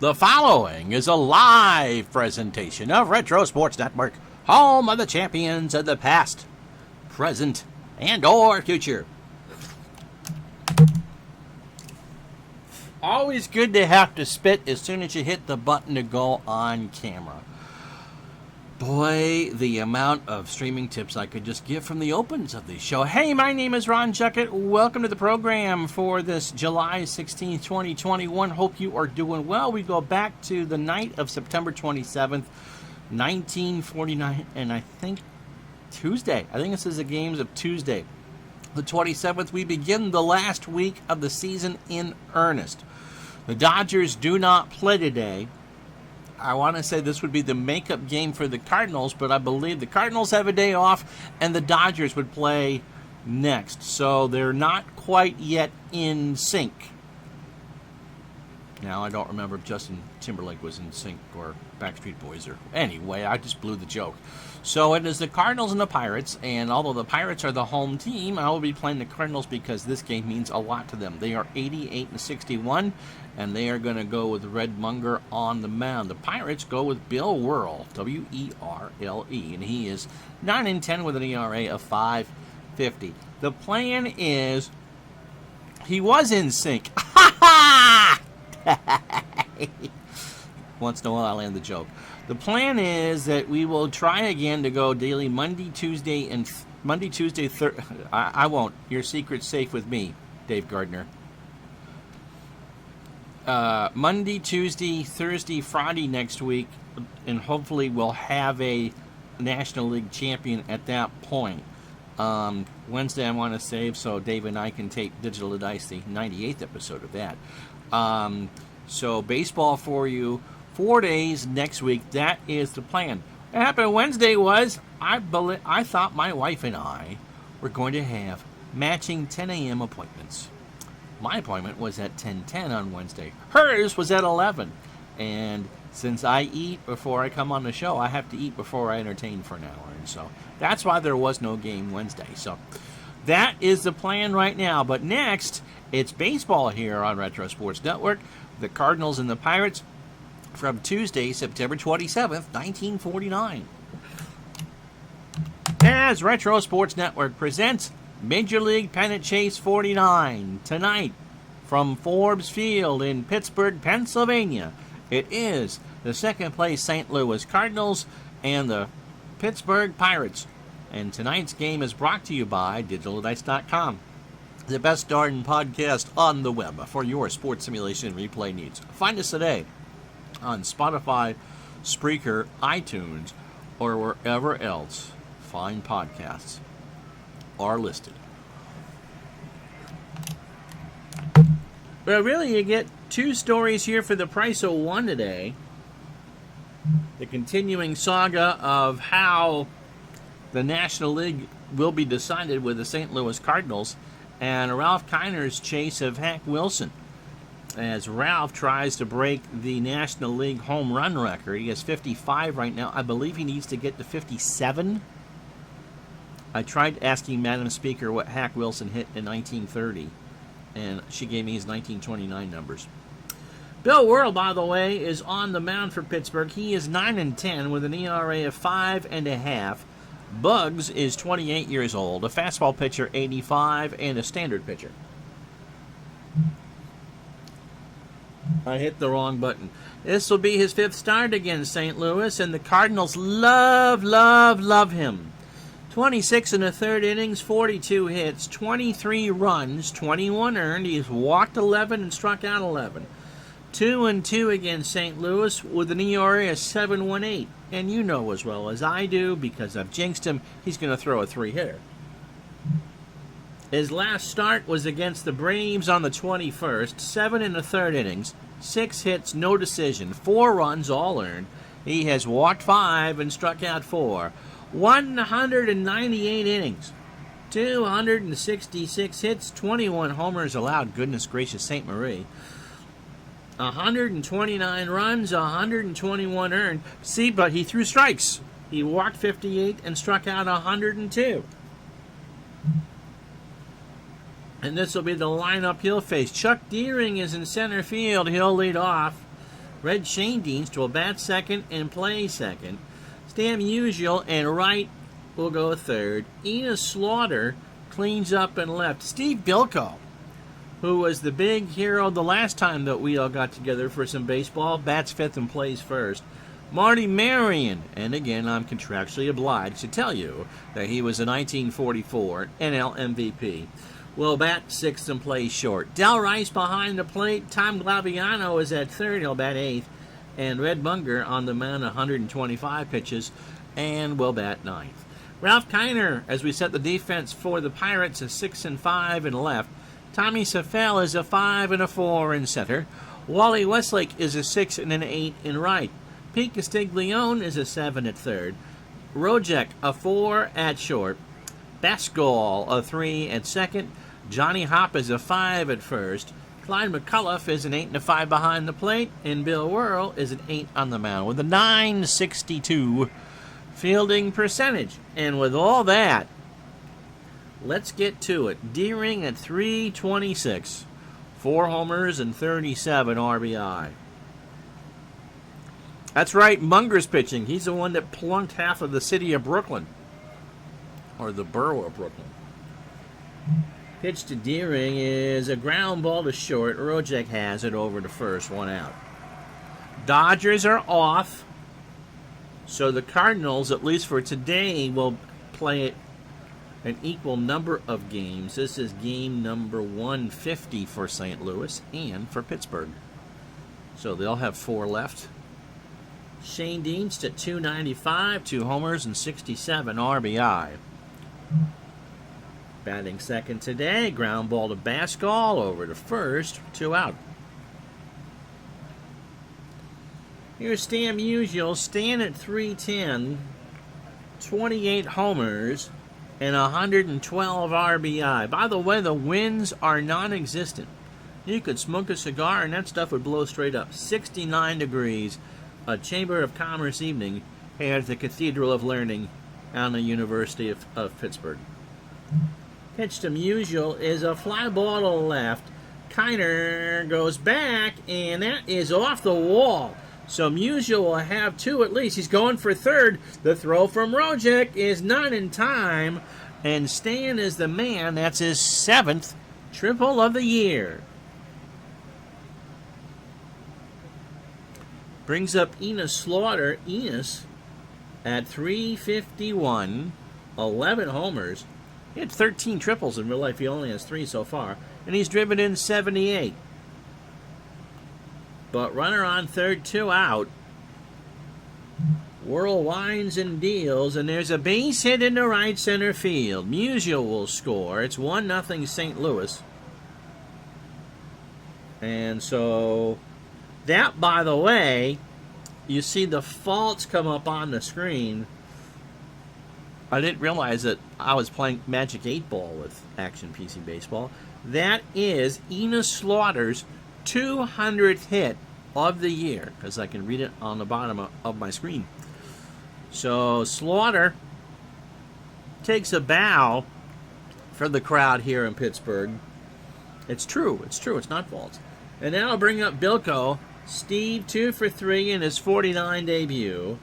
The following is a live presentation of Retro Sports Network, home of the champions of the past, present, and or future. Always good to have to spit as soon as you hit the button to go on camera. Boy, the amount of streaming tips I could just give from the opens of the show. Hey, my name is Ron Juckett. Welcome to the program for this July 16th, 2021. Hope you are doing well. We go back to the night of September 27th, 1949, and I think Tuesday. I think this is the games of Tuesday. The 27th, we begin the last week of the season in earnest. The Dodgers do not play today. I want to say this would be the makeup game for the Cardinals, but I believe the Cardinals have a day off and the Dodgers would play next. So they're not quite yet in sync. Now, I don't remember if Justin Timberlake was in sync or Backstreet Boys or... Anyway, I just blew the joke. So it is the Cardinals and the Pirates, and although the Pirates are the home team, I will be playing the Cardinals because this game means a lot to them. They are 88-61, and they are going to go with Red Munger on the mound. The Pirates go with Bill Whirl, W-E-R-L-E, and he is 9-10 with an ERA of 5.50. The plan is... He was in sync. Ha ha! Once in a while I land the joke. The plan is that we will try again to go daily Monday, Tuesday, and I won't. Your secret's safe with me, Dave Gardner. Monday, Tuesday, Thursday, Friday next week, and hopefully we'll have a National League champion at that point. Wednesday I want to save so Dave and I can tape Digital to Dice, the 98th episode of that. So baseball for you 4 days next week. That is the plan. What happened Wednesday was I thought my wife and I were going to have matching 10 a.m. appointments. My appointment was at 10:10 on Wednesday. Hers was at 11. And since I eat before I come on the show, I have to eat before I entertain for an hour. And so that's why there was no game Wednesday. So that is the plan right now. But next, it's baseball here on Retro Sports Network. The Cardinals and the Pirates from Tuesday, September 27th, 1949. As Retro Sports Network presents Major League Pennant Chase 49 tonight from Forbes Field in Pittsburgh, Pennsylvania. It is the second place St. Louis Cardinals and the Pittsburgh Pirates. And tonight's game is brought to you by DigitalDice.com, the best darn podcast on the web for your sports simulation and replay needs. Find us today on Spotify, Spreaker, iTunes, or wherever else fine podcasts are listed. Well, really, you get two stories here for the price of one today. The continuing saga of how the National League will be decided with the St. Louis Cardinals and Ralph Kiner's chase of Hank Wilson. As Ralph tries to break the National League home run record. He has 55 right now. I believe he needs to get to 57. I tried asking Madam Speaker what Hank Wilson hit in 1930, and she gave me his 1929 numbers. Bill Whirl, by the way, is on the mound for Pittsburgh. He is 9-10 with an ERA of 5.5. Bugs is 28 years old, a fastball pitcher 85, and a standard pitcher. I hit the wrong button. This will be his fifth start against St. Louis, and the Cardinals love him. 26 in the third innings, 42 hits, 23 runs, 21 earned. He's walked 11 and struck out 11. 2-2 against St. Louis with an ERA of 7.18. And you know as well as I do, because I've jinxed him, he's going to throw a 3-hitter. His last start was against the Braves on the 21st. 7 in the third innings, 6 hits, no decision, 4 runs, all earned. He has walked 5 and struck out 4. 198 innings, 266 hits, 21 homers allowed. Goodness gracious, St. Marie. 129 runs, 121 earned. See, but he threw strikes. He walked 58 and struck out 102. And this will be the lineup he'll face. Chuck Deering is in center field. He'll lead off. Red Shandeens will bat second and play second. Stan Musial and Wright will go third. Enos Slaughter cleans up and left. Steve Bilko, who was the big hero the last time that we all got together for some baseball, bats fifth and plays first. Marty Marion, and again I'm contractually obliged to tell you that he was a 1944 NL MVP, will bat sixth and play short. Del Rice behind the plate. Tom Glaviano is at third. He'll bat eighth. And Red Munger on the mound, 125 pitches, and will bat ninth. Ralph Kiner, as we set the defense for the Pirates, is 6 and 5 in left. Tommy Safel is a 5 and a 4 in center. Wally Westlake is a 6 and an 8 in right. Pete Castiglione is a 7 at third. Rojek, a 4 at short. Basgall, a 3 at second. Johnny Hopp is a 5 at first. Clyde McCullough is an 8 and a 5 behind the plate. And Bill Whirl is an 8 on the mound with a .962 fielding percentage. And with all that, let's get to it. Deering at .326. 4 homers and 37 RBI. That's right, Munger's pitching. He's the one that plunked half of the city of Brooklyn. Or the borough of Brooklyn. Pitch to Deering is a ground ball to short. Rojek has it over to first, 1 out. Dodgers are off. So the Cardinals, at least for today, will play an equal number of games. This is game number 150 for St. Louis and for Pittsburgh. So they'll have 4 left. Shane Deans at .295, 2 homers and 67 RBI. Batting second today, ground ball to Basgall over to first, 2 out. Here's Stan Musial. Stan at .310, 28 homers and 112 RBI. By the way, the winds are non-existent. You could smoke a cigar and that stuff would blow straight up. 69 degrees, a Chamber of Commerce evening here at the Cathedral of Learning on the University of Pittsburgh. Pitch to Musial is a fly ball to left. Kiner goes back, and that is off the wall. So Musial will have 2 at least. He's going for third. The throw from Rojek is not in time, and Stan is the man. That's his 7th triple of the year. Brings up Enos Slaughter. Enos at .351, 11 homers. He had 13 triples in real life. He only has 3 so far. And he's driven in 78. But runner on third, 2 out. Whirl winds and deals, and there's a base hit into right center field. Musial will score. It's 1-0 St. Louis. And so, that, by the way, you see the faults come up on the screen. I didn't realize that I was playing Magic 8-Ball with Action PC Baseball. That is Enos Slaughter's 200th hit of the year, because I can read it on the bottom of my screen. So Slaughter takes a bow for the crowd here in Pittsburgh. It's true, it's not false. And now I'll bring up Bilko. Steve 2 for 3 in his 49 debut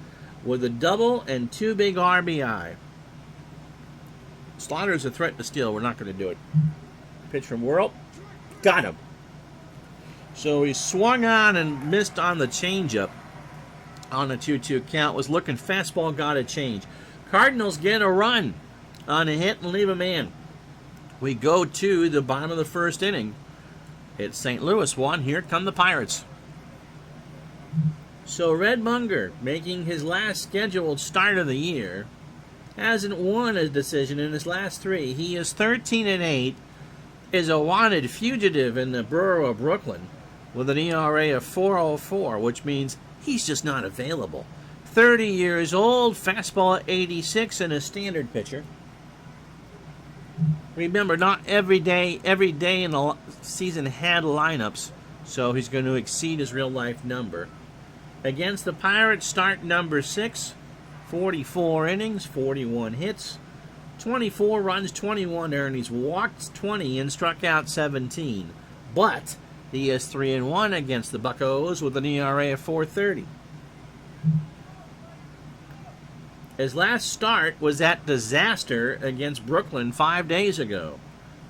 with a double and 2 big RBI. Slaughter's a threat to steal. We're not going to do it. Pitch from Whirl. Got him. So he swung on and missed on the changeup on a 2-2 count. Was looking fastball, got a change. Cardinals get a run on a hit and leave a man. We go to the bottom of the first inning. It's St. Louis 1. Here come the Pirates. So Red Munger, making his last scheduled start of the year, hasn't won a decision in his last 3. He is 13-8, is a wanted fugitive in the borough of Brooklyn with an ERA of .404, which means he's just not available. 30 years old, fastball at 86, and a standard pitcher. Remember, not every day in the season had lineups, so he's going to exceed his real-life number. Against the Pirates, start number 6, 44 innings, 41 hits, 24 runs, 21 earned. He's walked 20 and struck out 17. But He is 3-1 against the Buccos with an ERA of 4.30. His last start was that disaster against Brooklyn 5 days ago.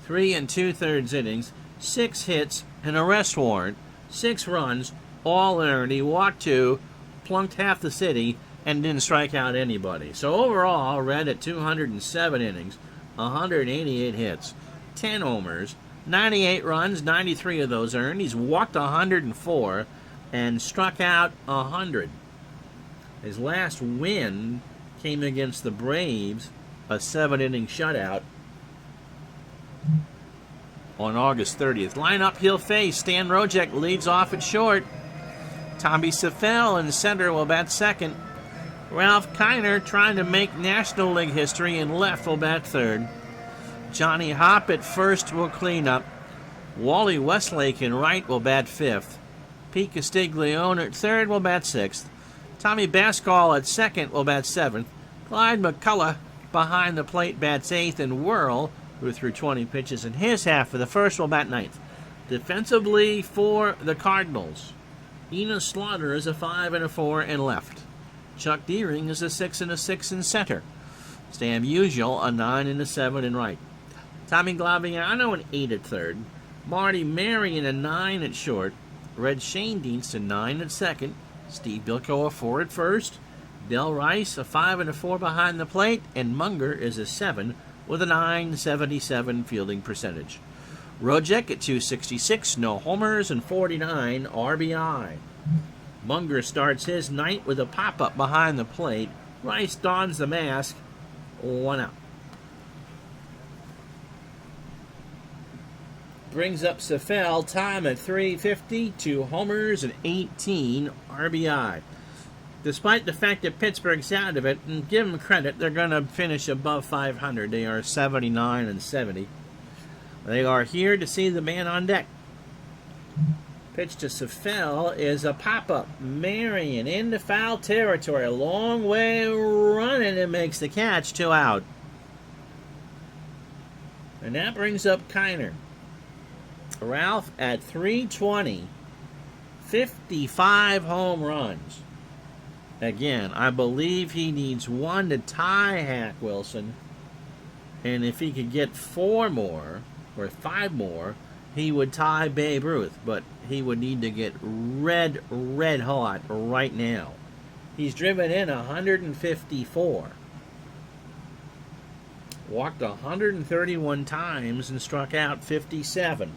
3 2/3 innings, 6 hits, an arrest warrant, 6 runs, all earned. He walked 2, plunked half the city, and didn't strike out anybody. So overall, Red at 207 innings, 188 hits, 10 homers, 98 runs, 93 of those earned. He's walked 104 and struck out 100. His last win came against the Braves, a 7-inning shutout on August 30th. Lineup he'll face. Stan Rojek leads off at short. Tommy Safel in center will bat second. Ralph Kiner trying to make National League history in left will bat third. Johnny Hopp at first will clean up. Wally Westlake in right will bat fifth. Pete Castiglione at third will bat sixth. Tommy Bascall at second will bat seventh. Clyde McCullough behind the plate bats eighth, and Whirl, who threw 20 pitches in his half of the first, will bat ninth. Defensively for the Cardinals, Enos Slaughter is a 5 and a 4 in left. Chuck Deering is a 6 and a 6 in center. Stan Musial a 9 and a 7 in right. Tommy Glaviano an 8 at third. Marty Marion a 9 at short. Red Schoendienst a 9 at second. Steve Bilko a 4 at first. Del Rice a 5 and a 4 behind the plate, and Munger is a 7 with a .977 fielding percentage. Rojek at 266, no homers and 49 RBI. Munger starts his night with a pop-up behind the plate. Rice dons the mask, 1 out. Brings up Safel, time at 350, 2 homers and 18 RBI. Despite the fact that Pittsburgh's out of it, and give them credit, they're going to finish above 500. They are 79 and 70. They are here to see the man on deck. Pitch to Safel is a pop-up. Marion into foul territory. A long way running and makes the catch, 2 out. And that brings up Kiner. Ralph at 320, 55 home runs. Again, I believe he needs 1 to tie Hack Wilson. And if he could get 4 more, or 5 more, he would tie Babe Ruth. But he would need to get red hot right now. He's driven in 154. Walked 131 times and struck out 57.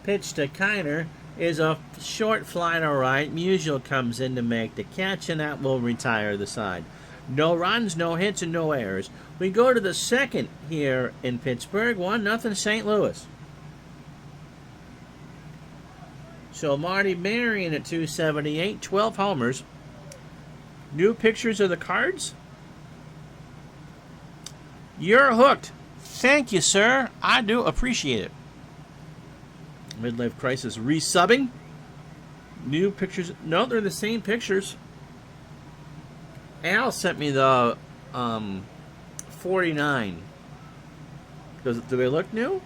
Pitch to Kiner is a short fly to right. Musial comes in to make the catch, and that will retire the side. No runs, no hits, and no errors. We go to the second here in Pittsburgh, 1-0 St. Louis. So Marty Marion at 278, 12 homers. New pictures of the Cards? You're hooked. Thank you, sir. I do appreciate it. Midlife Crisis resubbing. New pictures. No, they're the same pictures. Al sent me the 49. Do they look new?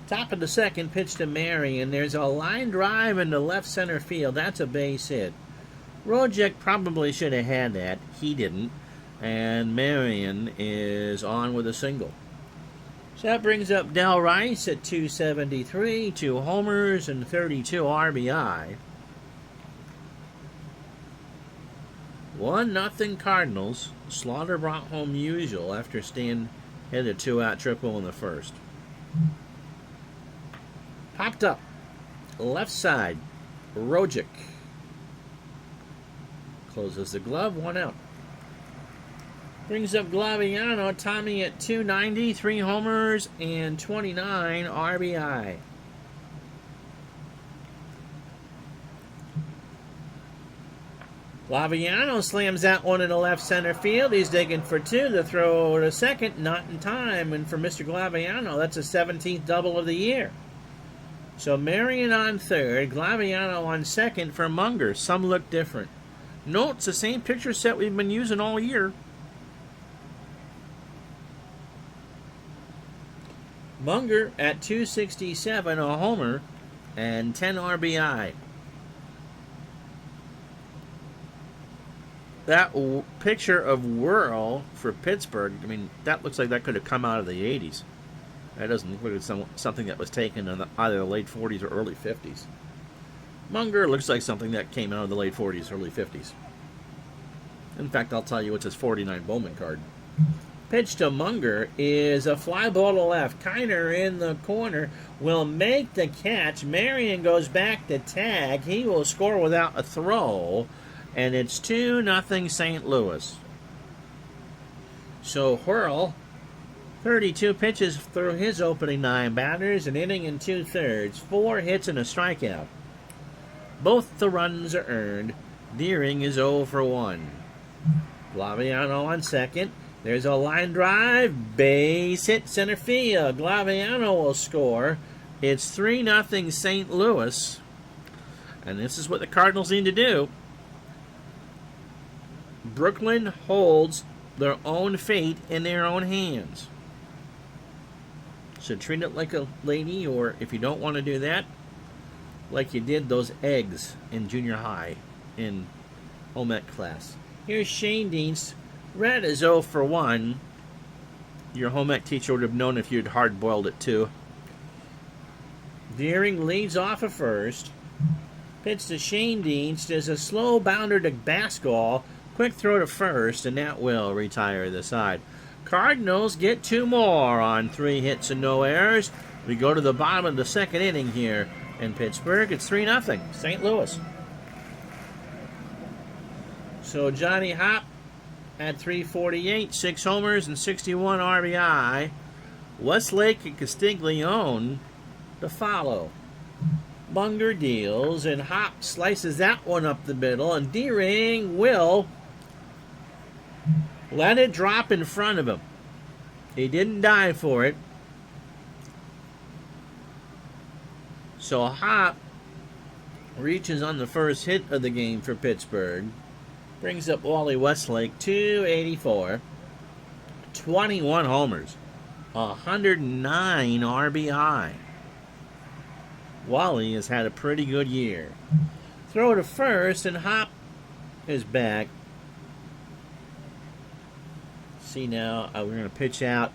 Top of the second, pitch to Marion. There's a line drive into left center field. That's a base hit. Rojek probably should have had that. He didn't. And Marion is on with a single. So that brings up Del Rice at 273, 2 homers and 32 RBI. 1-0 Cardinals. Slaughter brought home Musial after Stan hit a 2-out triple in the first. Popped up. Left side. Rojek. Closes the glove, 1 out. Brings up Glaviano. Tommy at 290, 3 homers and 29 RBI. Glaviano slams that one into left center field. He's digging for 2. The throw to second, not in time. And for Mr. Glaviano, that's a 17th double of the year. So Marion on third, Glaviano on second for Munger. Some look different. No, it's the same picture set we've been using all year. Munger at 267, a homer, and 10 RBI. That picture of Whirl for Pittsburgh, I mean, that looks like that could have come out of the 80s. That doesn't look like something that was taken in either the late 40s or early 50s. Munger looks like something that came out of the late 40s, early 50s. In fact, I'll tell you, it's his 49 Bowman card. Pitch to Munger is a fly ball to left. Kiner in the corner will make the catch. Marion goes back to tag. He will score without a throw. And it's 2-0 St. Louis. So Whirl, 32 pitches through his opening 9 batters, an inning and 2/3, 4 hits and a strikeout. Both the runs are earned. Deering is 0 for 1. Glaviano on second. There's a line drive. Base hit center field. Glaviano will score. It's 3-0 St. Louis. And this is what the Cardinals need to do. Brooklyn holds their own fate in their own hands. So treat it like a lady, or if you don't want to do that, like you did those eggs in junior high in home ec class. Here's Shane Dienst. Red is 0 for 1. Your home ec teacher would have known if you'd hard-boiled it too. Deering leads off at first. Pitch to Shane Dienst is a slow bounder to Bascall. Quick throw to first, and that will retire the side. Cardinals get 2 more on 3 hits and no errors. We go to the bottom of the second inning here in Pittsburgh. It's 3-0 St. Louis. So Johnny Hopp at 348, 6 homers and 61 RBI. Westlake and Castiglione to follow. Munger deals, and Hopp slices that one up the middle, and Deering will let it drop in front of him. He didn't dive for it. So Hopp reaches on the first hit of the game for Pittsburgh. Brings up Wally Westlake, 284. 21 homers. 109 RBI. Wally has had a pretty good year. Throw to first, and Hopp is back. See now, we're going to pitch out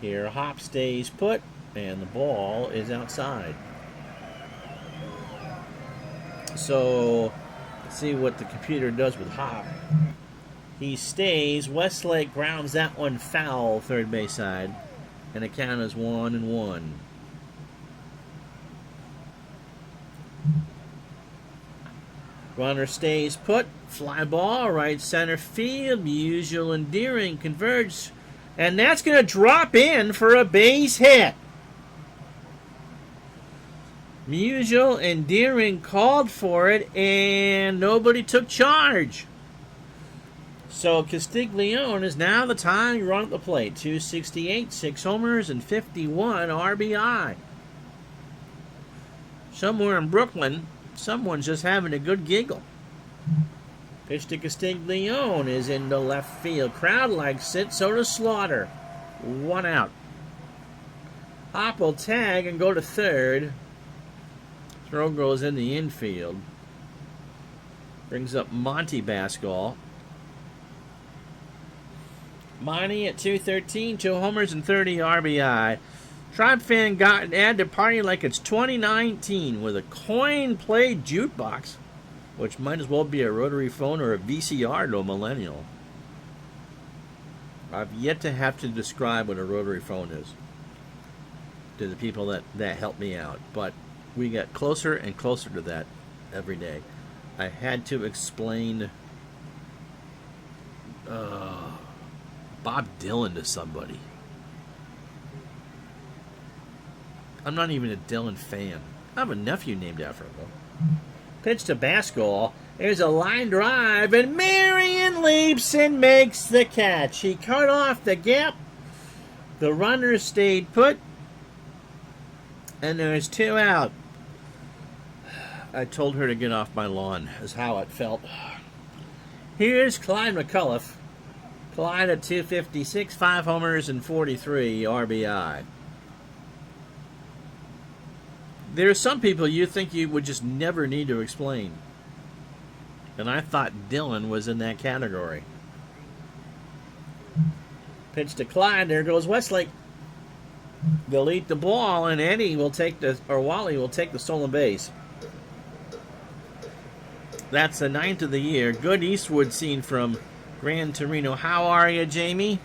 here. Hopp stays put, and the ball is outside. So, let's see what the computer does with Hopp. He stays. Westlake grounds that one foul, third base side, and the count is 1-1. Runner stays put. Fly ball, right center field. Musial and Deering converge. And that's going to drop in for a base hit. Musial and Deering called for it, and nobody took charge. So Castiglione is now the tying run at the plate. 268, 6 homers, and 51 RBI. Somewhere in Brooklyn, someone's just having a good giggle. Pitch to Castiglione is into left field. Crowd likes it, so does Slaughter. 1 out. Hopp will tag and go to third. Throw goes in the infield. Brings up Monty Bascall. Monty at 213, 2 homers and 30 RBI. Tribe fan got add to party like it's 2019 with a coin-played jukebox, which might as well be a rotary phone or a VCR to a millennial. I've yet to have to describe what a rotary phone is to the people that help me out, but we get closer and closer to that every day. I had to explain Bob Dylan to somebody. I'm not even a Dylan fan. I have a nephew named after him, though. Pitch to Bascall. There's a line drive, and Marion leaps and makes the catch. He cut off the gap. The runner stayed put, and there's 2 out. I told her to get off my lawn, is how it felt. Here's Clyde McCullough. Clyde at 256, 5 homers and 43 RBI. There are some people you think you would just never need to explain. And I thought Dylan was in that category. Pitch to Clyde. There goes Westlake. They'll eat the ball, and Eddie will take Wally will take the stolen base. That's the 9th of the year. Good Eastwood scene from Gran Torino. How are you, Jamie?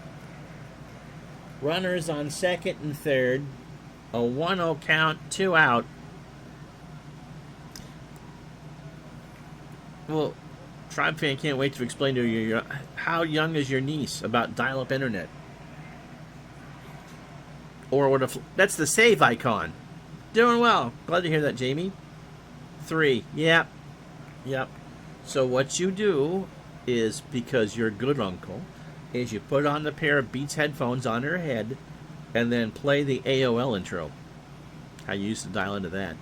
Runners on second and third. A 1-0 count, 2 out. Well, Tribe Fan can't wait to explain to you how young is your niece about dial-up internet. Or what if that's the save icon. Doing well. Glad to hear that, Jamie. 3. Yep. So what you do is, because you're a good uncle, is you put on the pair of Beats headphones on her head and then play the AOL intro. I used to dial into that.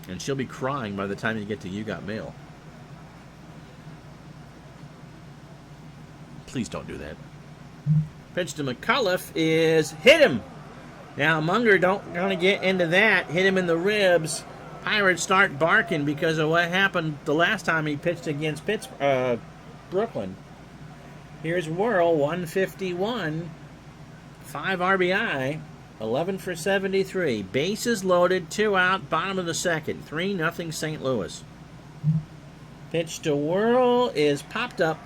And she'll be crying by the time you get to You Got Mail. Please don't do that. Pitch to McCullough is hit him. Now Munger don't want to get into that. Hit him in the ribs. Pirates start barking because of what happened the last time he pitched against Brooklyn. Here's Whirl, 151, 5 RBI, 11 for 73. Bases loaded, 2 out, bottom of the second, 3-0 St. Louis. Pitch to Whirl is popped up.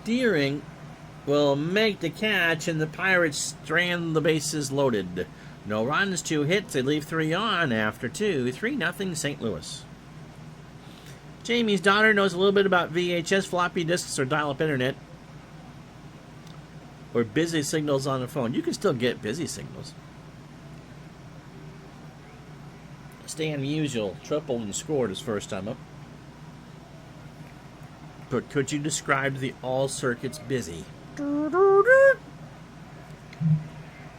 Deering will make the catch, and the Pirates strand the bases loaded. No runs, 2 hits. They leave 3 on after 2. 3-0 St. Louis. Jamie's daughter knows a little bit about VHS, floppy disks, or dial-up internet. Or busy signals on the phone. You can still get busy signals. Stan Musial tripled and scored his first time up. But could you describe the all circuits busy?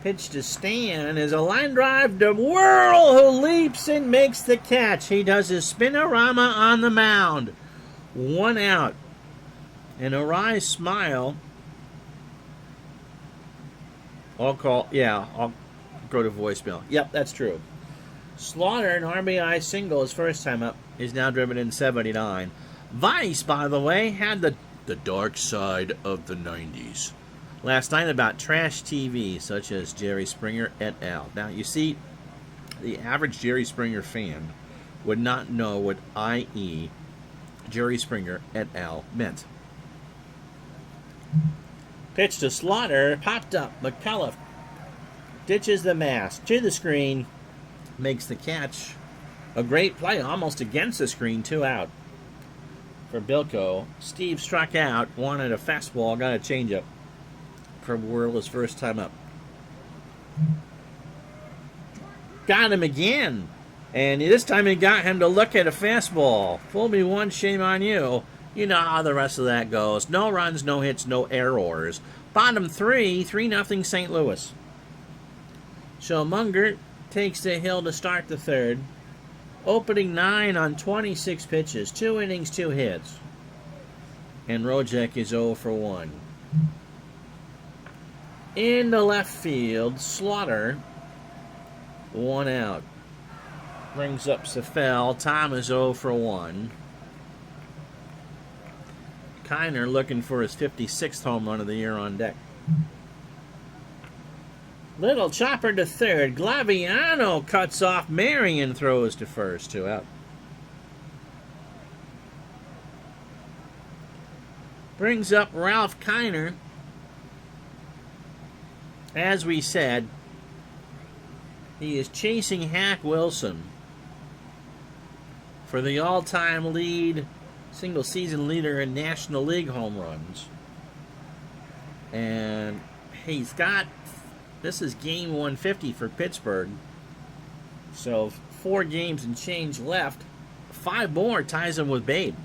Pitch to Stan is a line drive to Whirl, who leaps and makes the catch. He does his spinorama on the mound. 1 out. And a wry smile. I'll go to voicemail. Yep, that's true. Slaughter, an RBI single his first time up, is now driven in 79. Vice, by the way, had the dark side of the 90s last night about trash TV, such as Jerry Springer et al. Now, you see, the average Jerry Springer fan would not know what i.e. Jerry Springer et al. Meant. Pitch to Slaughter, popped up. McCullough ditches the mask to the screen, makes the catch. A great play, almost against the screen, 2 out. For Bilko, Steve struck out, wanted a fastball, got a changeup. For Whirl his first time up. Got him again. And this time he got him to look at a fastball. Fool me once, shame on you. You know how the rest of that goes. No runs, no hits, no errors. Bottom 3, 3-0 St. Louis. So Munger takes the hill to start the third. Opening 9 on 26 pitches. 2 innings, 2 hits. And Rojek is 0 for 1. In the left field, Slaughter, 1 out. Brings up Safel. Tom is 0 for 1. Kiner looking for his 56th home run of the year on deck. Little chopper to third. Glaviano cuts off. Marion throws to first. 2 out. Brings up Ralph Kiner. As we said, he is chasing Hack Wilson for the all-time lead, single-season leader in National League home runs. And he's got, this is game 150 for Pittsburgh. So 4 games and change left. 5 more ties him with Babe.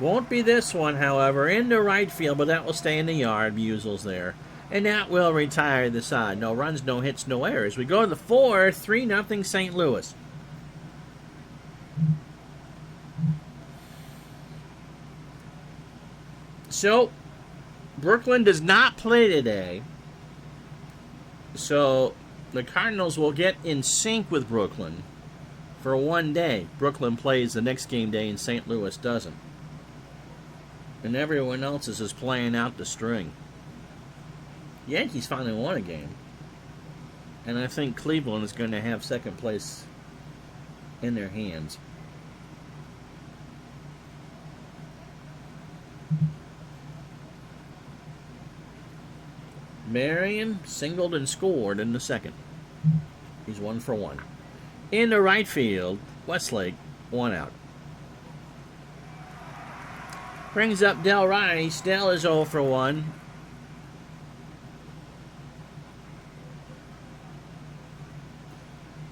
Won't be this one, however, into right field, but that will stay in the yard. Musel's there. And that will retire the side. No runs, no hits, no errors. We go to the 4th, 3-0 St. Louis. So, Brooklyn does not play today. So, the Cardinals will get in sync with Brooklyn for one day. Brooklyn plays the next game day and St. Louis doesn't. And everyone else is just playing out the string. Yankees finally won a game. And I think Cleveland is going to have second place in their hands. Marion singled and scored in the second. He's 1 for 1. In the right field, Westlake, 1 out. Brings up Del Rice. Del is 0 for 1.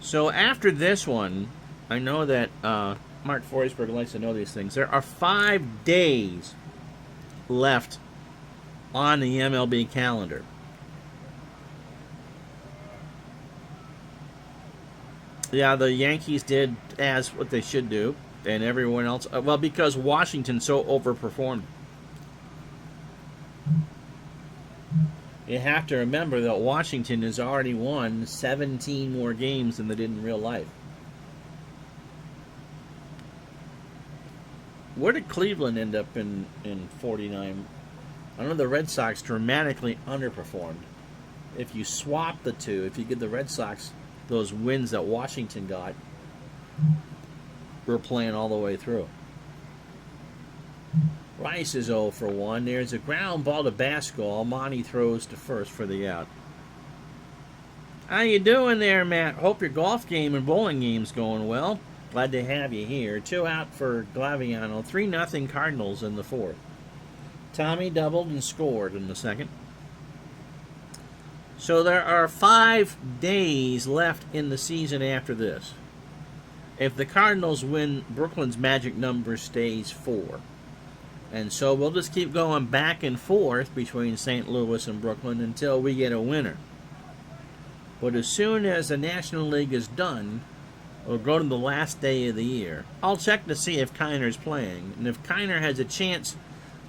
So after this one, I know that Mark Forsberg likes to know these things. There are 5 days left on the MLB calendar. Yeah, the Yankees did as what they should do, and everyone else. Well, because Washington so overperformed. You have to remember that Washington has already won 17 more games than they did in real life. Where did Cleveland end up in 49? I know the Red Sox dramatically underperformed. If you swap the two, if you give the Red Sox those wins that Washington got, we're playing all the way through. Rice is 0 for 1. There's a ground ball to Bascall. Monty throws to first for the out. How you doing there, Matt? Hope your golf game and bowling game's going well. Glad to have you here. 2 out for Glaviano. 3-0 Cardinals in the fourth. Tommy doubled and scored in the second. So there are 5 days left in the season after this. If the Cardinals win, Brooklyn's magic number stays 4. And so we'll just keep going back and forth between St. Louis and Brooklyn until we get a winner. But as soon as the National League is done, we'll go to the last day of the year. I'll check to see if Kiner's playing. And if Kiner has a chance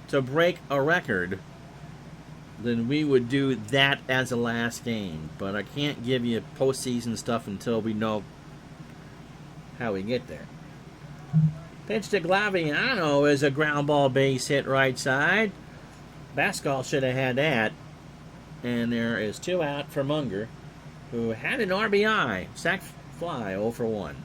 to break a record, then we would do that as a last game. But I can't give you postseason stuff until we know how we get there. Pitch to Glaviano is a ground ball base hit right side. Bascall should have had that. And there is 2 out for Munger, who had an RBI. Sac fly, 0 for 1.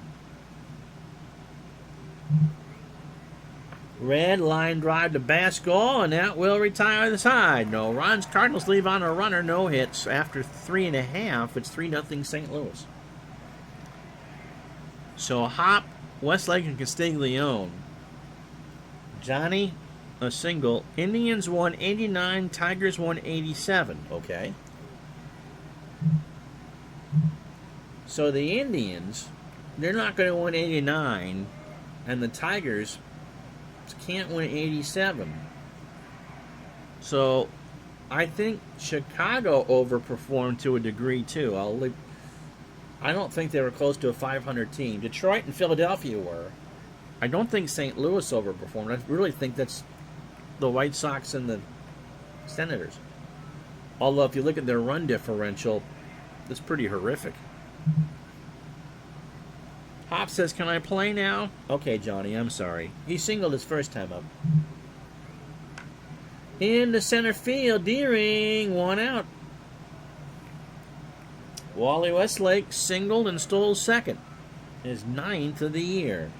Red line drive to Bascall, and that will retire the side. No runs. Cardinals leave on a runner, no hits. After 3.5, it's 3-0 St. Louis. So Hop, Westlake, and Castiglione. Johnny, a single. Indians 189, Tigers 187. Okay. So the Indians, they're not going to win 89, and the Tigers can't win 87. So I think Chicago overperformed to a degree too. I don't think they were close to a 500 team. Detroit and Philadelphia were. I don't think St. Louis overperformed. I really think that's the White Sox and the Senators. Although if you look at their run differential, it's pretty horrific. Hop says, can I play now? Okay, Johnny, I'm sorry. He singled his first time up. In the center field, Deering, 1 out. Wally Westlake singled and stole second. His 9th of the year.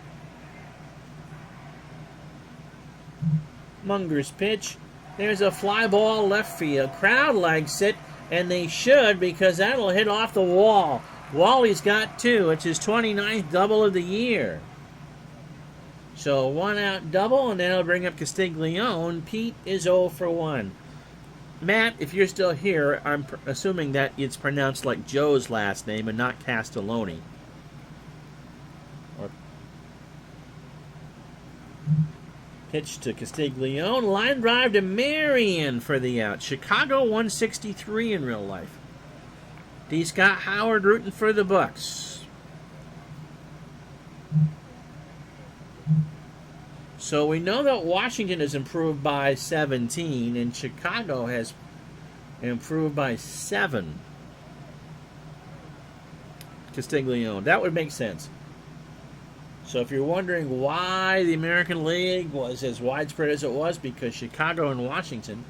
Munger's pitch. There's a fly ball left field. Crowd likes it, and they should, because that'll hit off the wall. Wally's got 2. It's his 29th double of the year. So 1 out double, and that'll bring up Castiglione. Pete is 0 for 1. Matt, if you're still here, I'm assuming that it's pronounced like Joe's last name and not Castelloni. Pitch to Castiglione. Line drive to Marion for the out. Chicago 163 in real life. D. Scott Howard rooting for the Bucks. So we know that Washington has improved by 17 and Chicago has improved by 7. Castiglione. That would make sense. So if you're wondering why the American League was as widespread as it was, because Chicago and Washington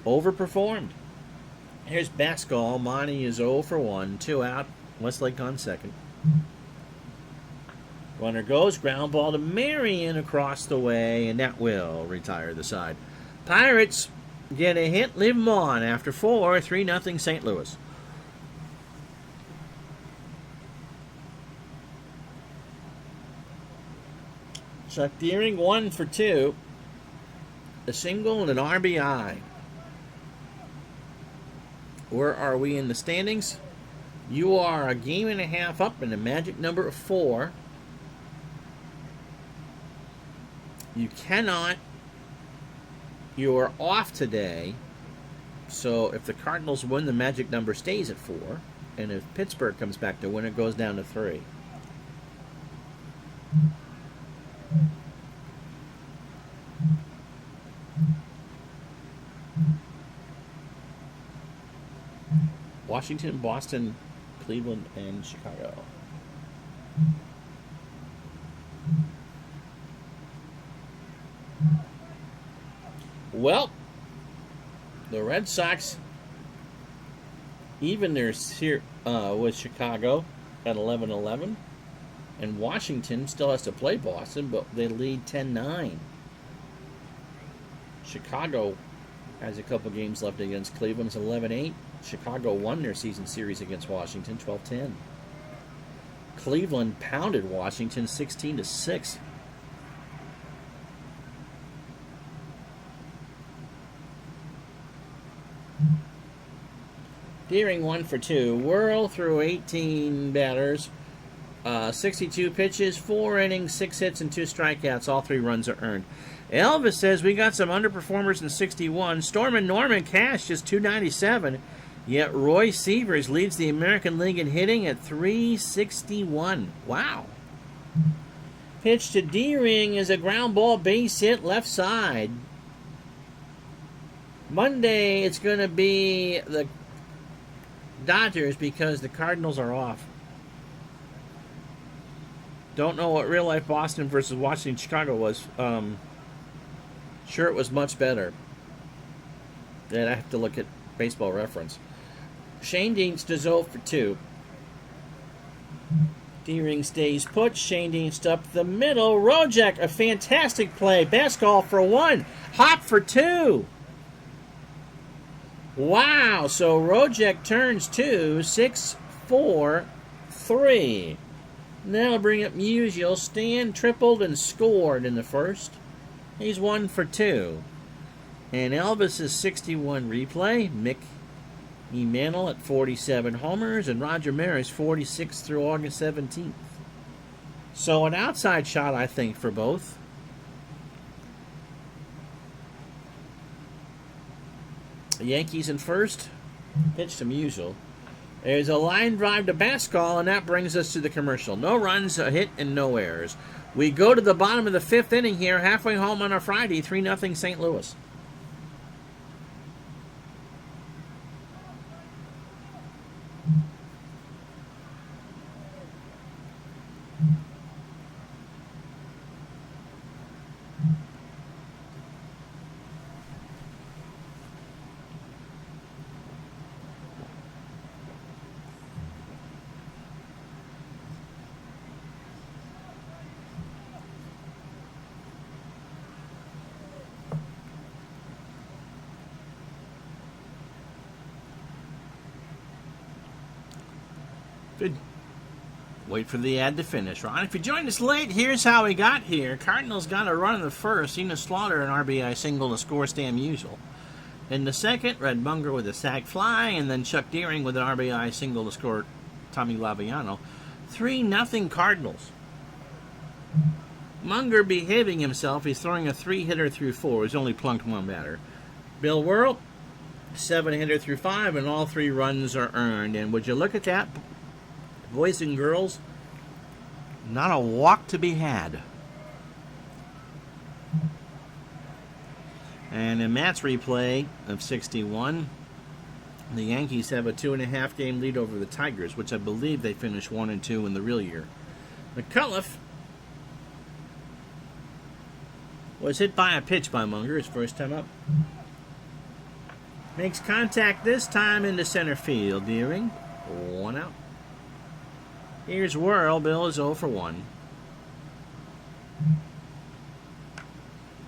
overperformed. Here's Bascall. Monty is 0 for 1. 2 out. Westlake on second. Runner goes. Ground ball to Marion across the way, and that will retire the side. Pirates get a hit. Leave them on after 4. 3-0 St. Louis. Chuck Deering 1 for 2. A single and an RBI. Where are we in the standings? You are a game and a half up in the magic number of 4. You cannot. You are off today. So if the Cardinals win, the magic number stays at 4. And if Pittsburgh comes back to win, it goes down to 3. Washington, Boston, Cleveland, and Chicago. Well, the Red Sox even their with Chicago at 11-11, and Washington still has to play Boston, but they lead 10-9. Chicago has a couple games left against Cleveland. It's 11-8. Chicago won their season series against Washington 12-10. Cleveland pounded Washington 16-6. Deering 1 for 2. Whirl through 18 batters. 62 pitches, 4 innings, 6 hits, and 2 strikeouts. All 3 runs are earned. Elvis says we got some underperformers in 61. Storm and Norman Cash just 297. Yet Roy Sievers leads the American League in hitting at 361. Wow. Pitch to Deering is a ground ball base hit left side. Monday it's going to be the Dodgers because the Cardinals are off. Don't know what real life Boston versus Washington Chicago was. Sure, it was much better. Then I have to look at Baseball Reference. Shane Deans does 0 for 2. Deering stays put. Shane Deans up the middle. Rojek, a fantastic play. Bascall for 1. Hop for 2. Wow, so Rojek turns 2. 6-4-3. Now bring up Musial. Stan tripled and scored in the first. He's 1 for 2. And Elvis's 61 replay. Mick Mantle at 47 homers. And Roger Maris 46 through August 17th. So an outside shot, I think, for both. The Yankees in first. Pitch to Musial. There's a line drive to Bascall, and that brings us to the commercial. No runs, a hit, and no errors. We go to the bottom of the 5th inning here, halfway home on a Friday, 3-0 St. Louis. Good. Wait for the ad to finish, Ron. If you joined us late, here's how we got here. Cardinals got a run in the first. Enos Slaughter, an RBI single to score Stan Musial. In the second, Red Munger with a sac fly, and then Chuck Deering with an RBI single to score Tommy Laviano. 3-0 Cardinals. Munger behaving himself. He's throwing a 3-hitter through 4. He's only plunked 1 batter. Bill Whirl, 7-hitter through 5, and all 3 runs are earned. And would you look at that? Boys and girls, not a walk to be had. And in Matt's replay of 61, The Yankees have a 2.5 game lead over the Tigers, which I believe they finished 1-2 in the real year. McCullough was hit by a pitch by Munger, his first time up. Makes contact this time into center field. Deering, 1 out. Here's Whirl. Bill is 0 for 1.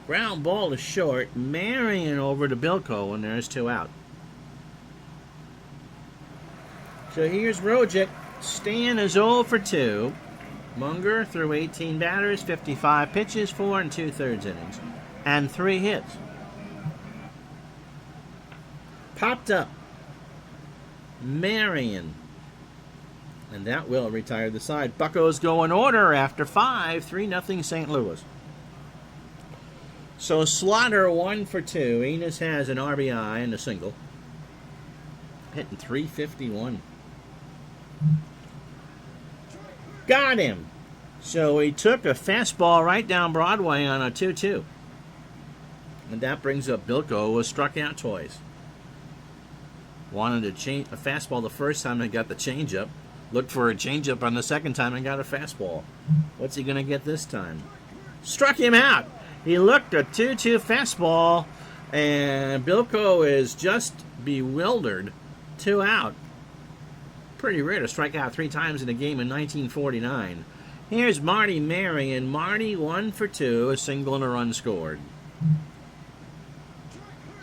Ground ball to short. Marion over to Bilko, and there's 2 out. So here's Rojic. Stan is 0 for 2. Munger threw 18 batters, 55 pitches, 4 2/3 innings, and 3 hits. Popped up. Marion. And that will retire the side. Buccos go in order after 5, 3-0 St. Louis. So Slaughter 1 for 2. Enos has an RBI and a single. Hitting .351. Got him. So he took a fastball right down Broadway on a 2-2. And that brings up Bilko, who was struck out twice. Wanted to change a fastball the first time and got the changeup. Looked for a changeup on the second time and got a fastball. What's he going to get this time? Struck him out. He looked a 2-2 fastball, and Bilko is just bewildered. 2 out. Pretty rare to strike out 3 times in a game in 1949. Here's Marty Marion. Marty 1 for 2, a single and a run scored.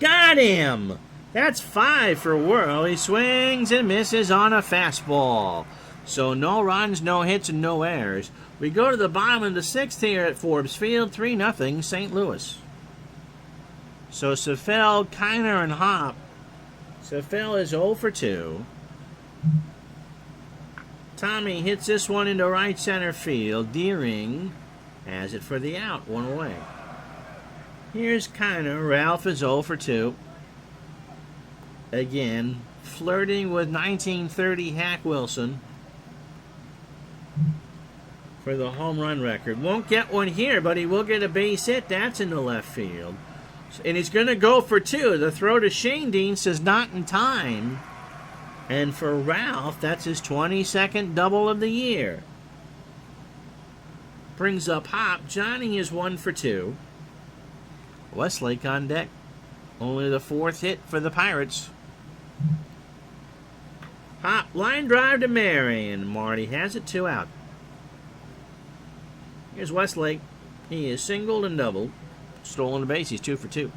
Got him! That's 5 for Whirl. He swings and misses on a fastball. So no runs, no hits, and no errors. We go to the bottom of the 6th here at Forbes Field, 3-0 St. Louis. So Safel, Kiner, and Hop. Safel is 0 for 2. Tommy hits this one into right center field. Deering has it for the out, 1 away. Here's Kiner. Ralph is 0 for 2. Again, flirting with 1930 Hack Wilson for the home run record. Won't get one here, but he will get a base hit. That's in the left field. And he's going to go for 2. The throw to Shane Dean says not in time. And for Ralph, that's his 22nd double of the year. Brings up Hop. Johnny is 1 for 2. Westlake on deck. Only the 4th hit for the Pirates. Hop, line drive to Marion. Marty has it, 2 out. Here's Westlake. He is singled and doubled. Stolen a base. He's 2 for 2.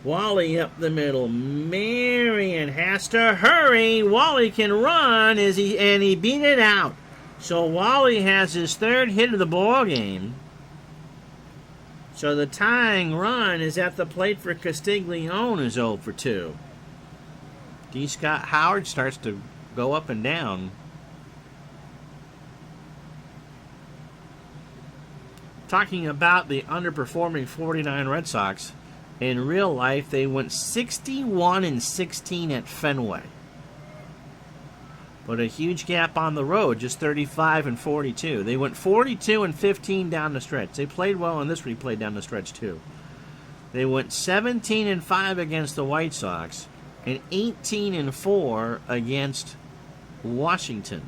Wally up the middle. Marion has to hurry. Wally can run and he beat it out. So Wally has his 3rd hit of the ball game. So the tying run is at the plate for Castiglione, is 0 for 2. D. Scott Howard starts to go up and down. Talking about the underperforming 49 Red Sox, in real life they went 61-16 at Fenway. But a huge gap on the road, just 35-42. They went 42-15 down the stretch. They played well in this replay down the stretch too. They went 17-5 against the White Sox and 18-4 against Washington.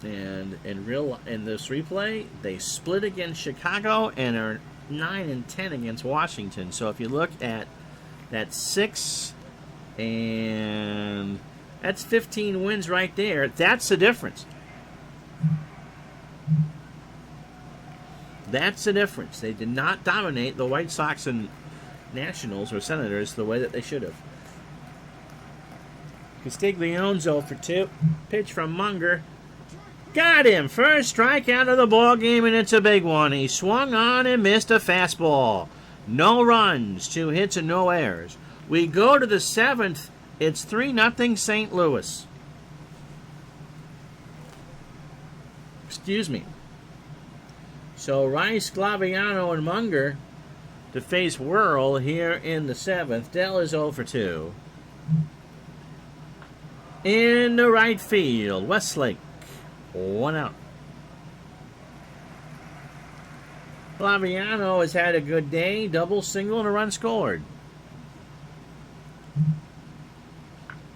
And in this replay, they split against Chicago and are 9-10 against Washington. So if you look at that 6, and that's 15 wins right there. That's the difference. That's the difference. They did not dominate the White Sox and Nationals or Senators the way that they should have. Castiglione's 0 for 2. Pitch from Munger. Got him. First strikeout of the ball game, and it's a big one. He swung on and missed a fastball. No runs, 2 hits, and no errors. We go to the 7th. It's 3-0 St. Louis. Excuse me. So Rice, Glaviano, and Munger to face Whirl here in the 7th. Dell is 0 for 2. In the right field, Westlake. 1 out. Flaviano has had a good day. Double, single, and a run scored.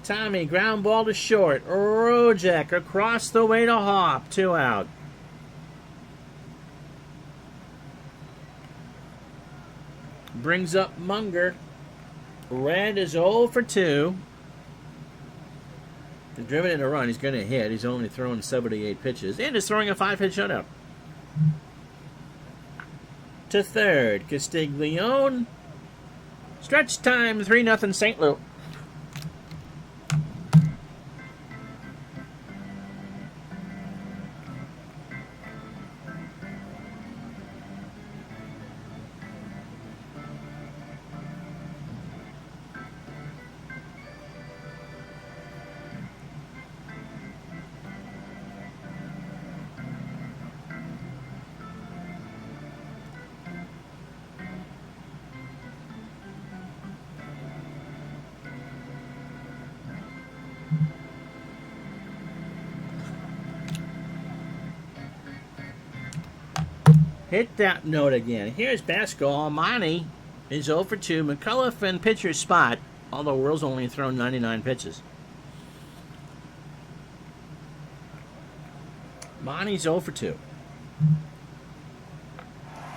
Tommy, ground ball to short. Rojek across the way to Hop. 2 out. Brings up Munger. Red is 0 for 2. He's driven in a run. He's going to hit. He's only thrown 78 pitches. And is throwing a 5-hit shutout. To third, Castiglione. Stretch time, 3-0 St. Louis. Hit that note again. Here's Basco. Almani is 0 for 2. McCullough in pitcher's spot, although World's only thrown 99 pitches. Monty's 0 for 2.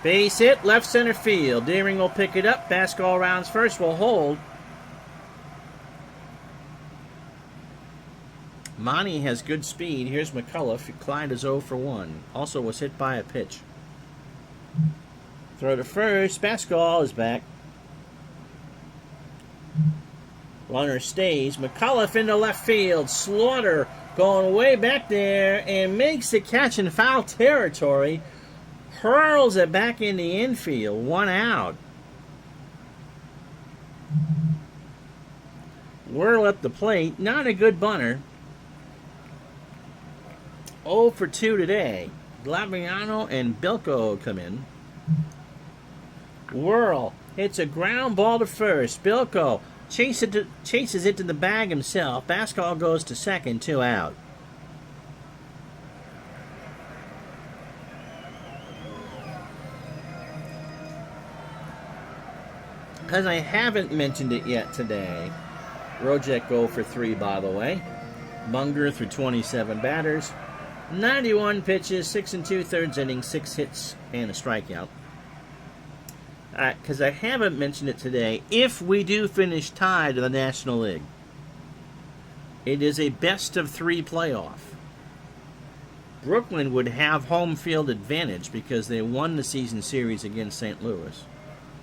Base hit, left center field. Deering will pick it up. Basco rounds first, will hold. Monty has good speed. Here's McCullough. Clyde is 0 for 1. Also was hit by a pitch. Throw to first. Pascal is back. Runner stays. McCullough into left field. Slaughter going way back there and makes the catch in foul territory. Hurls it back in the infield. 1 out. Whirl up the plate. Not a good bunter. 0 for 2 today. Glaviano and Bilko come in. Whirl hits a ground ball to first. Bilko chases it to the bag himself. Bascal goes to second, 2 out. Because I haven't mentioned it yet today, Rojek 0 for 3, by the way. Munger through 27 batters. 91 pitches, 6 2/3 innings, 6 hits, and a strikeout. Because I haven't mentioned it today, if we do finish tied in the National League, it is a best-of-3 playoff. Brooklyn would have home field advantage because they won the season series against St. Louis.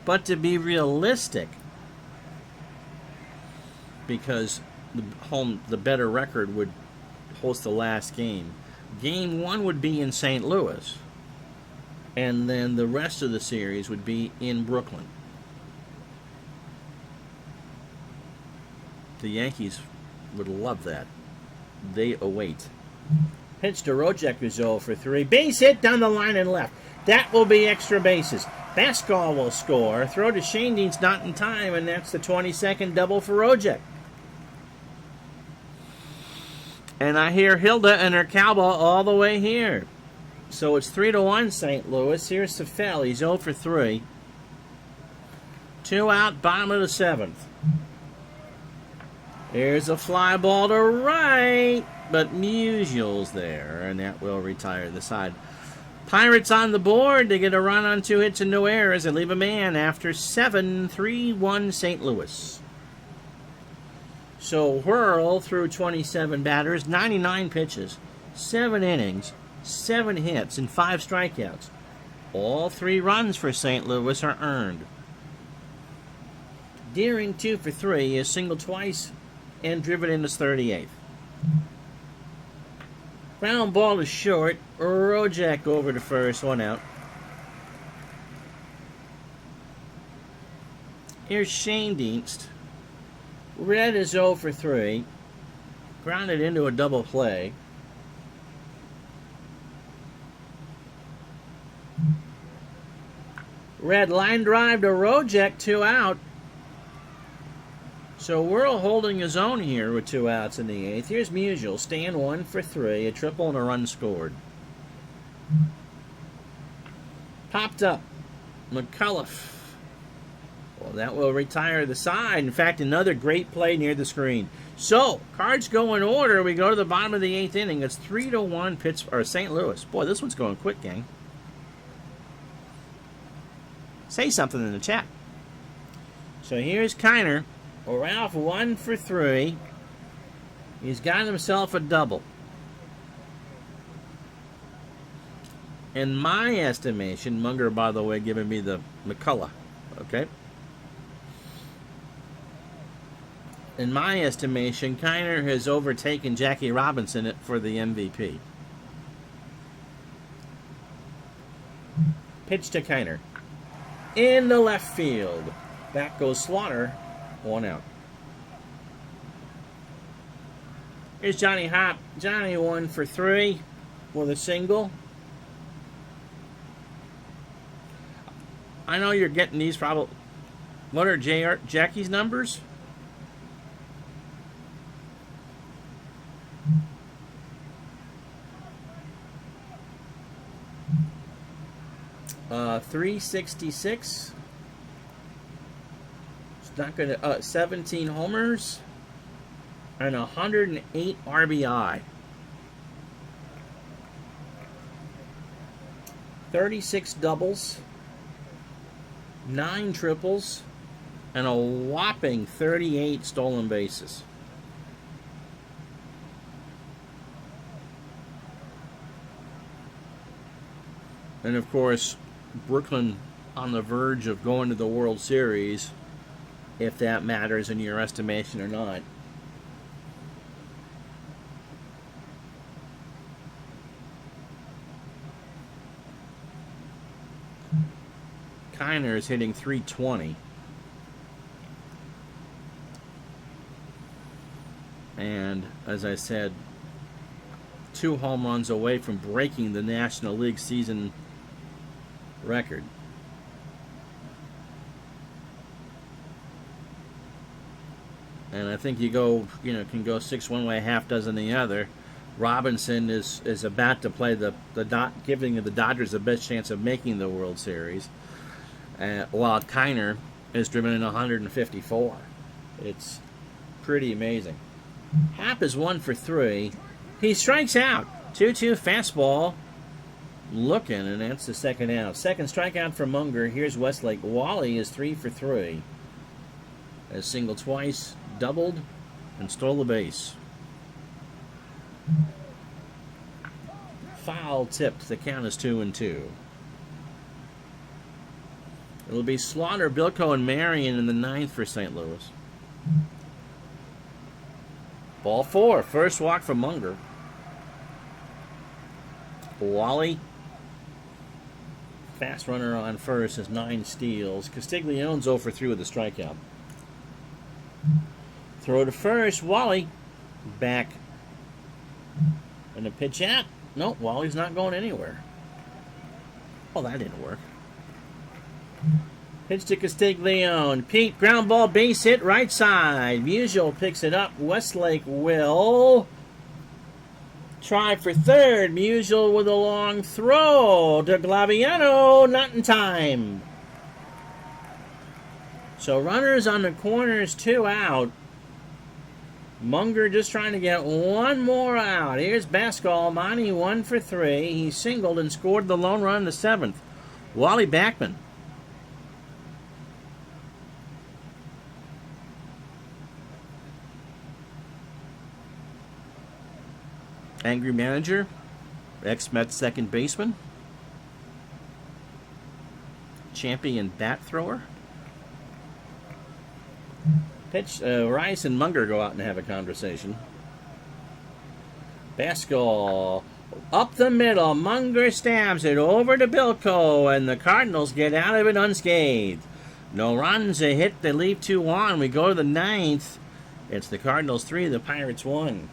But to be realistic, because the better record would host the last game, Game 1 would be in St. Louis, and then the rest of the series would be in Brooklyn. The Yankees would love that. They await. Pitch to Rojek, who's 0 for 3. Base hit down the line and left. That will be extra bases. Bascal will score. Throw to Shane Dean's not in time, and that's the 22nd double for Rojek. And I hear Hilda and her cowbell all the way here. So it's 3-1 St. Louis. Here's Safel. He's 0 for 3. 2 out, bottom of the 7th. Here's a fly ball to right. But Musial's there, and that will retire the side. Pirates on the board. They get a run on 2 hits and no errors and leave a man after 7. 3-1 St. Louis. So Whirl threw 27 batters, 99 pitches, 7 innings, 7 hits, and 5 strikeouts. All 3 runs for St. Louis are earned. Deering 2 for 3 is singled twice and driven in his 38th. Ground ball is short. Rojek over to first, 1 out. Here's Shane Dienst. Red is 0 for 3. Grounded into a double play. Red line drive to Rojek, 2 out. So Worrell holding his own here with 2 outs in the 8th. Here's Musial, stand 1 for 3, a triple and a run scored. Popped up, McCullough. Well, that will retire the side. In fact, another great play near the screen. So, cards go in order. We go to the bottom of the 8th inning. It's 3-1 Pittsburgh, or St. Louis. Boy, this one's going quick, gang. Say something in the chat. So here's Kiner. Ralph 1 for 3. He's got himself a double. In my estimation, Munger, by the way, giving me the McCullough. Okay? In my estimation, Kiner has overtaken Jackie Robinson for the MVP. Pitch to Kiner. In the left field. Back goes Slaughter. 1 out. Here's Johnny Hop. Johnny 1 for 3 with a single. I know you're getting these probably. What are Jackie's numbers? .366. It's not gonna. 17 homers and 108 RBI. 36 doubles. 9 triples, and a whopping 38 stolen bases. And of course, Brooklyn on the verge of going to the World Series, if that matters in your estimation or not. Kiner is hitting .320. And, as I said, 2 home runs away from breaking the National League season record. And I think can go 6 one way, half dozen the other. Robinson is about to play giving the Dodgers the best chance of making the World Series. While Kiner is driven in 154. It's pretty amazing. Happ is 1 for 3. He strikes out. 2-2 fastball. Looking, and that's the second out. Second strikeout for Munger. Here's Westlake. Wally is 3 for 3. Has singled twice, doubled, and stole the base. Foul tipped. The count is 2-2. It'll be Slaughter, Bilko, and Marion in the 9th for St. Louis. Ball 4. First walk for Munger. Wally. Fast runner on first has 9 steals. Castiglione's 0 for 3 with a strikeout. Throw to first. Wally. Back. And a pitch out. Nope, Wally's not going anywhere. Oh, that didn't work. Pitch to Castiglione. Pete, ground ball, base hit, right side. Musial picks it up. Westlake will try for third. Musial with a long throw to Glaviano. Not in time. So runners on the corners, 2 out. Munger just trying to get 1 more out. Here's Bascal. Monty 1 for 3. He singled and scored the lone run in the 7th. Wally Backman. Angry manager, ex-Met second baseman, champion bat thrower. Pitch, Rice and Munger go out and have a conversation. Bascal up the middle. Munger stabs it over to Bilko, and the Cardinals get out of it unscathed. No runs, a hit, they leave 2 on. We go to the 9th. It's the Cardinals 3, the Pirates 1.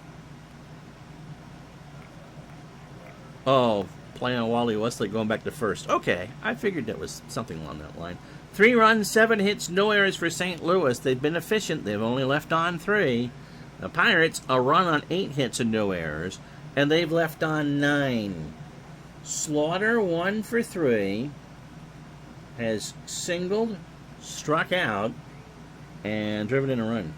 Oh, play on Wally Westlake going back to first. Okay, I figured that was something along that line. 3 runs, 7 hits, no errors for St. Louis. They've been efficient. They've only left on 3. The Pirates, a run on 8 hits and no errors, and they've left on 9. Slaughter, 1 for 3, has singled, struck out, and driven in a run.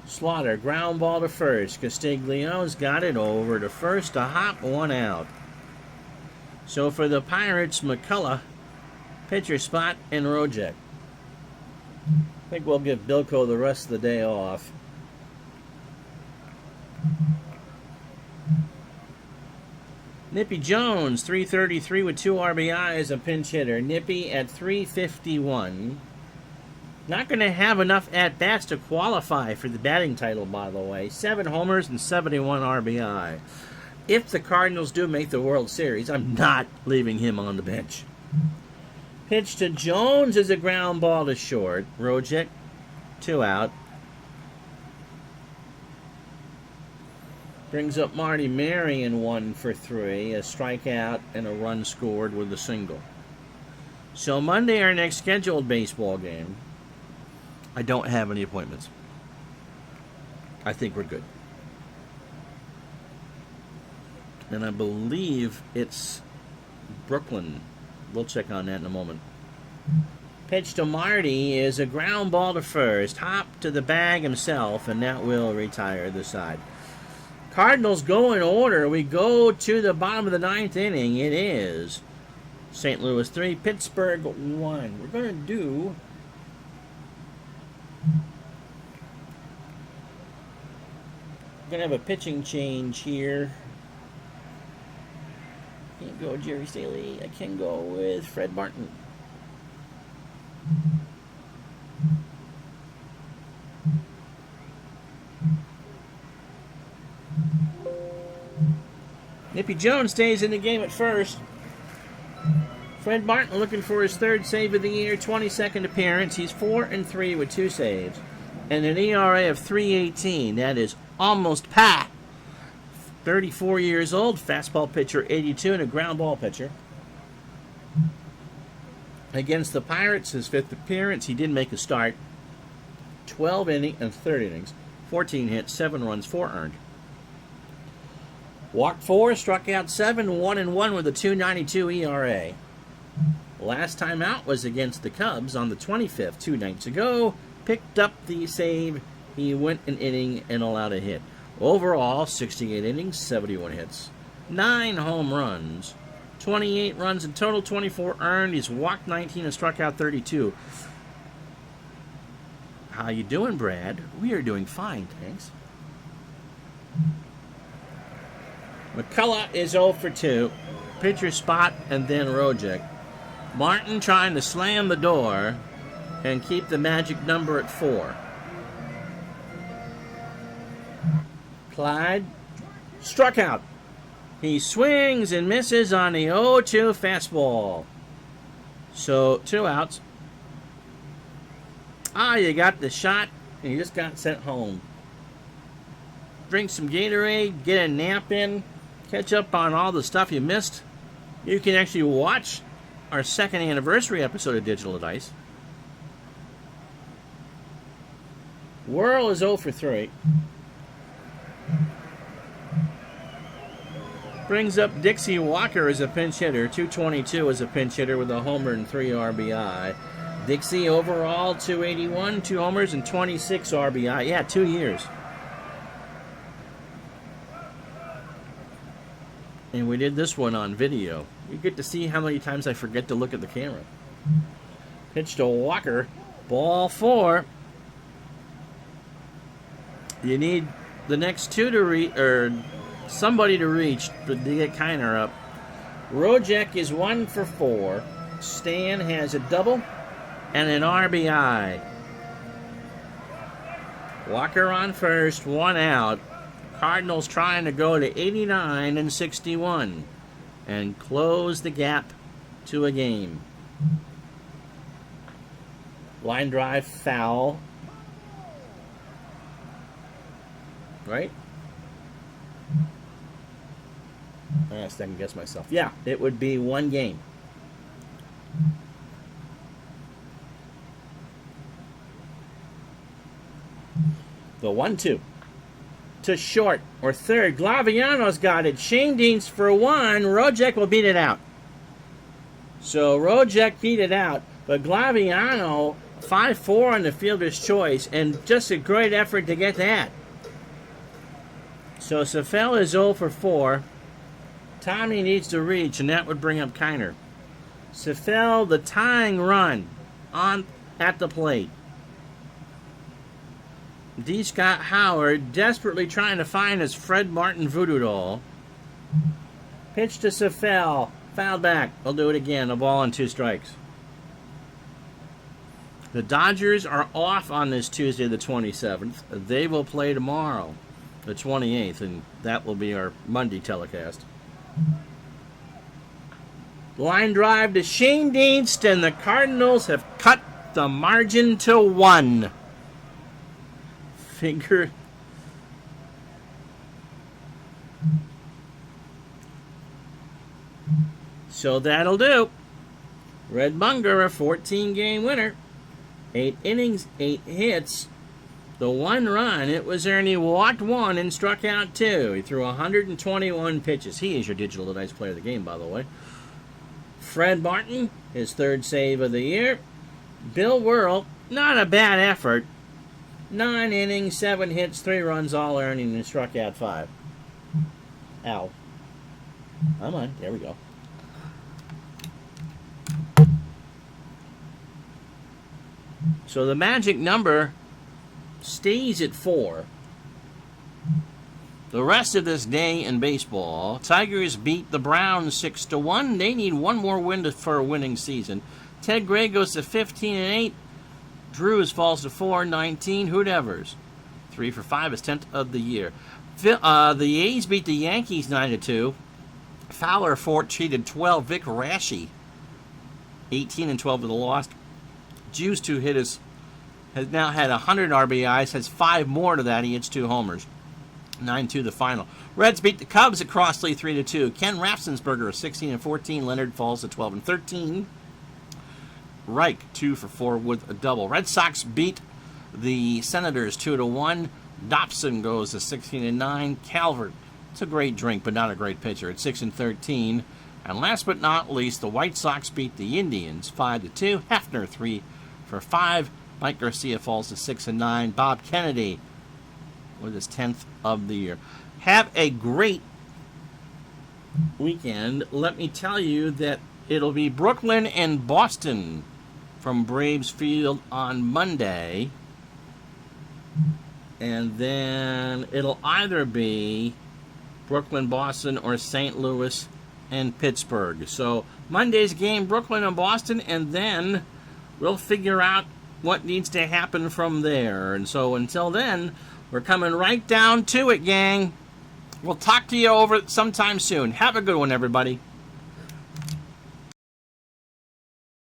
Slaughter, ground ball to first. Castiglio's got it over to first, a hop, 1 out. So for the Pirates, McCullough, pitcher spot, and Rojek. I think we'll give Bilko the rest of the day off. Nippy Jones, 333 with 2 RBIs, a pinch hitter. Nippy at 351. Not going to have enough at-bats to qualify for the batting title, by the way. 7 homers and 71 RBI. If the Cardinals do make the World Series, I'm not leaving him on the bench. Pitch to Jones is a ground ball to short. Rojek, 2 out. Brings up Marty Marion, 1 for 3. A strikeout and a run scored with a single. So Monday, our next scheduled baseball game. I don't have any appointments. I think we're good. And I believe it's Brooklyn. We'll check on that in a moment. Pitch to Marty is a ground ball to first. Hop to the bag himself, and that will retire the side. Cardinals go in order. We go to the bottom of the 9th inning. It is St. Louis 3, Pittsburgh 1. We're going to have a pitching change here. Can't go Jerry Staley. I can go with Fred Martin. Nippy Jones stays in the game at first. Fred Martin looking for his 3rd save of the year, 22nd appearance. He's 4-3 with 2 saves. And an ERA of 3.18. That is almost pat. 34 years old, fastball pitcher, 82, and a ground ball pitcher. Against the Pirates, his 5th appearance, he did make a start. 12 innings and 3rd innings, 14 hits, 7 runs, 4 earned. Walked 4, struck out 7, 1-1 with a 2.92 ERA. Last time out was against the Cubs on the 25th, 2 nights ago. Picked up the save. He went an inning and allowed a hit. Overall, 68 innings, 71 hits, 9 home runs, 28 runs in total, 24 earned. He's walked 19 and struck out 32. How you doing, Brad? We are doing fine, thanks. McCullough is 0 for 2. Pitcher spot and then Rojek. Martin trying to slam the door and keep the magic number at 4. Clyde struck out. He swings and misses on the 0-2 fastball. So 2 outs. You got the shot and you just got sent home. Drink some Gatorade, get a nap in, catch up on all the stuff you missed. You can actually watch our 2nd anniversary episode of Digital Dice. Whirl is 0 for 3. Brings up Dixie Walker as a pinch hitter. 222 as a pinch hitter with a homer and 3 RBI. Dixie overall 281, 2 homers and 26 RBI. Yeah, 2 years. And we did this one on video. You get to see how many times I forget to look at the camera. Pitch to Walker. Ball 4. You need the next 2 to reach, or somebody to reach, but to get Kiner up. Rojek is 1 for 4. Stan has a double and an RBI. Walker on first, 1 out. Cardinals trying to go to 89 and 61 and close the gap to a game. Line drive foul. Right? I gotta second guess myself. Yeah, it would be one game. The 1-2. To short or third. Glaviano's got it. Shane Deans for one. Rojek will beat it out. So Rojek beat it out. But Glaviano, 5-4 on the fielder's choice. And just a great effort to get that. So Safel is 0 for 4. Tommy needs to reach, and that would bring up Kiner. Safel, the tying run at the plate. D. Scott Howard desperately trying to find his Fred Martin voodoo doll. Pitch to Safel. Foul back. I'll do it again. A ball and 2 strikes. The Dodgers are off on this Tuesday, the 27th. They will play tomorrow, the 28th, and that will be our Monday telecast. Line drive to Shane Deans, and the Cardinals have cut the margin to 1. Figure. So that'll do. Red Munger, a 14-game winner. 8 innings, 8 hits. The 1 run, it was there, and he walked 1 and struck out 2. He threw 121 pitches. He is your digital dice player of the game, by the way. Fred Martin, his 3rd save of the year. Bill Whirl, not a bad effort. 9 innings, 7 hits, 3 runs, all earning, and struck out 5. Ow. Come on, there we go. So the magic number stays at 4. The rest of this day in baseball, Tigers beat the Browns 6-1. They need one more win for a winning season. Ted Gray goes to 15-8. Drews falls to 4-19. Hoot Evers, 3 for 5, his 10th of the year. The A's beat the Yankees 9-2. Fowler 14-12. Vic Raschi 18-12 to the loss. Juice, 2 hitters, has now had 100 RBIs, has 5 more to that. He hits 2 homers. 9-2 the final. Reds beat the Cubs at Crossley 3-2. Ken Raffensperger 16-14. Leonard falls to 12-13. Reich 2 for 4 with a double. Red Sox beat the Senators 2-1. Dobson goes to 16-9. Calvert, it's a great drink but not a great pitcher, at 6-13. And last but not least, the White Sox beat the Indians 5-2. Hefner 3 for 5. Mike Garcia falls to 6-9. Bob Kennedy with his 10th of the year. Have a great weekend. Let me tell you that it'll be Brooklyn and Boston from Braves Field on Monday. And then it'll either be Brooklyn, Boston, or St. Louis and Pittsburgh. So Monday's game, Brooklyn and Boston, and then we'll figure out what needs to happen from there. And so until then, we're coming right down to it, gang. We'll talk to you over sometime soon. Have a good one, everybody.